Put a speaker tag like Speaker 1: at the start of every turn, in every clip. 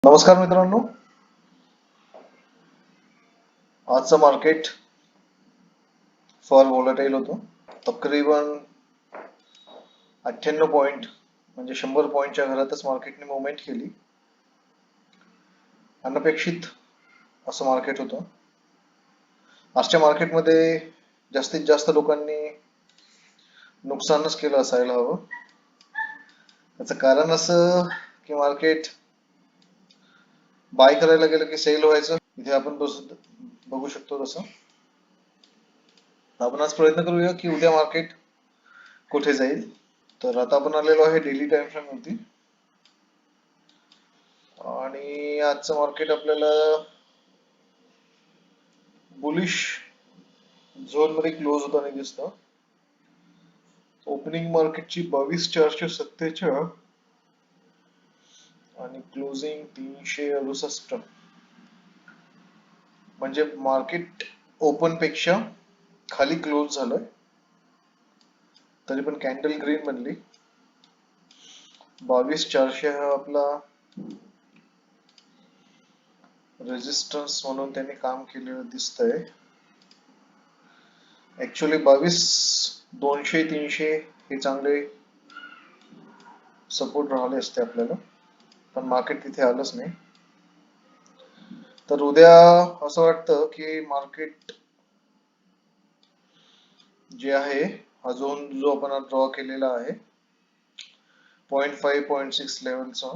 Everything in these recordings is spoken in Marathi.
Speaker 1: नमस्कार मित्रांनो. आजचं मार्केट फार व्होलाटाईल होतं. तकरीबन 98 पॉईंट म्हणजे 100 पॉईंटच्या घरातच मार्केटने मुवमेंट केली. अनपेक्षित असं मार्केट होतं. आजच्या मार्केटमध्ये जास्तीत जास्त लोकांनी नुकसानच केलं असायला हवं. त्याचं कारण असं की मार्केट बाय करायला गेलं की सेल व्हायचं. इथे आपण बघू शकतो तसं. आपण आज प्रयत्न करूया की उद्या मार्केट कुठे जाईल. तर आता आपण आलेलो आहे डेली टाइम फ्रेम वरती आणि आजचं मार्केट आपल्याला बुलिश झोन मध्ये क्लोज होताना दिसतं. ओपनिंग मार्केटची 22,447 आणि क्लोजिंग 368 म्हणजे मार्केट ओपन पेक्षा खाली क्लोज झालंय. तरी पण कॅन्डल ग्रीन बनली. 22,400 हा आपला रेजिस्टन्स म्हणून त्यांनी काम केलेलं दिसतंय. ऍक्च्युअली 22,200 300 हे चांगले सपोर्ट राहिले असते आपल्याला, पण मार्केट तिथे आलंच नाही. तर उद्या असं वाटतं की मार्केट जे आहे हा झोन जो आपण ड्रॉ केलेला आहे 0.5 0.6 लेवलचा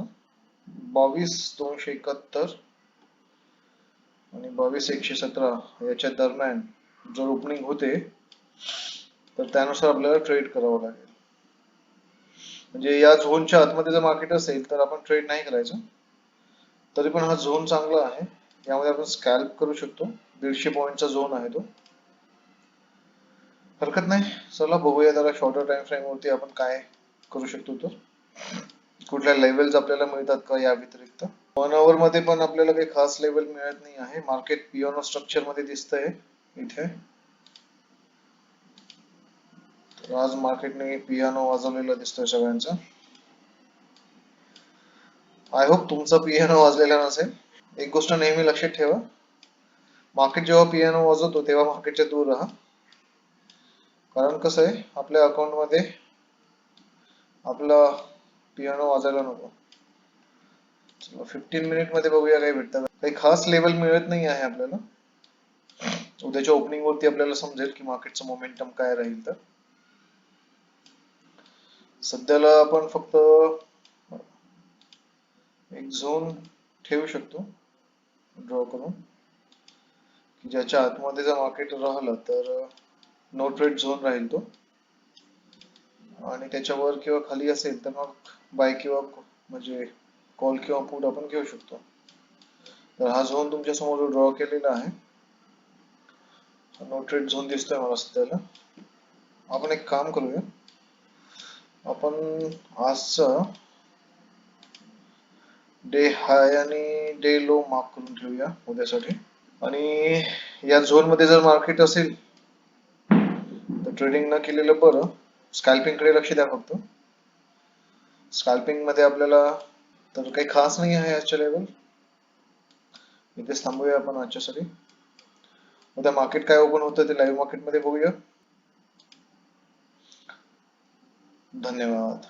Speaker 1: 22,271 आणि 22,117 याच्या दरम्यान जर ओपनिंग होते तर त्यानुसार आपल्याला ट्रेड करावं लागेल. म्हणजे या झोनच्या आतमध्ये जर मार्केट असेल तर आपण ट्रेड नाही करायचं. तरी पण हा झोन चांगला आहे. यामध्ये आपण स्कॅल्प करू शकतो. 150 पॉईंटचा झोन आहे तो. हरकत नाही. चला बघूया जरा शॉर्टर टाइम फ्रेम वरती आपण काय करू शकतो. तर कुठल्या लेवल्स आपल्याला मिळतात का या व्यतिरिक्त. 1 आवर मध्ये पण आपल्याला काही खास लेवल मिळत नाही आहे. मार्केट पियानो स्ट्रक्चर मध्ये दिसतंय इथे. तर आज मार्केटने पियानो वाजवलेला दिसतोय सगळ्यांचा. आय होप तुमचा पियानो वाजलेला नसेल. एक गोष्ट नेहमी लक्षात ठेवा, मार्केट जेव्हा पियानो वाजवतो तेव्हा मार्केटच्या दूर राहा. कारण कसं आहे, आपल्या अकाउंट मध्ये आपला पियानो वाजायला नको. 15 मिनिट मध्ये बघूया काय भेटतं. काही खास लेवल मिळत नाही आहे आपल्याला. उद्याच्या ओपनिंग वरती आपल्याला समजेल की मार्केटचं मोमेंटम काय राहील. तर सध्याला आपण फक्त एक झोन ठेवू शकतो ड्रॉ करून, की ज्याच्या आतमध्ये जर मार्केट राहिलं तर नो ट्रेड झोन राहील तो, आणि त्याच्यावर किंवा खाली असेल तर मग बाय किंवा म्हणजे कॉल किंवा पुट आपण घेऊ शकतो. तर हा झोन तुमच्या समोर ड्रॉ केलेला आहे. नो ट्रेड झोन दिसतोय मला सध्याला. आपण एक काम करूया, आपण आजचा डे हाय आणि डे लो मार्क करून ठेवूया उद्यासाठी. आणि या झोन मध्ये जर मार्केट असेल तर ट्रेडिंग न केलेलं बरं. स्कॅल्पिंग कडे लक्ष द्या फक्त. स्कॅल्पिंग मध्ये आपल्याला तर काही खास नाही आहे आजच्या लेवल. इथेच थांबूया आपण आजच्यासाठी. उद्या मार्केट काय ओपन होतं ते लाईव्ह मार्केट मध्ये बघूया. धन्यवाद.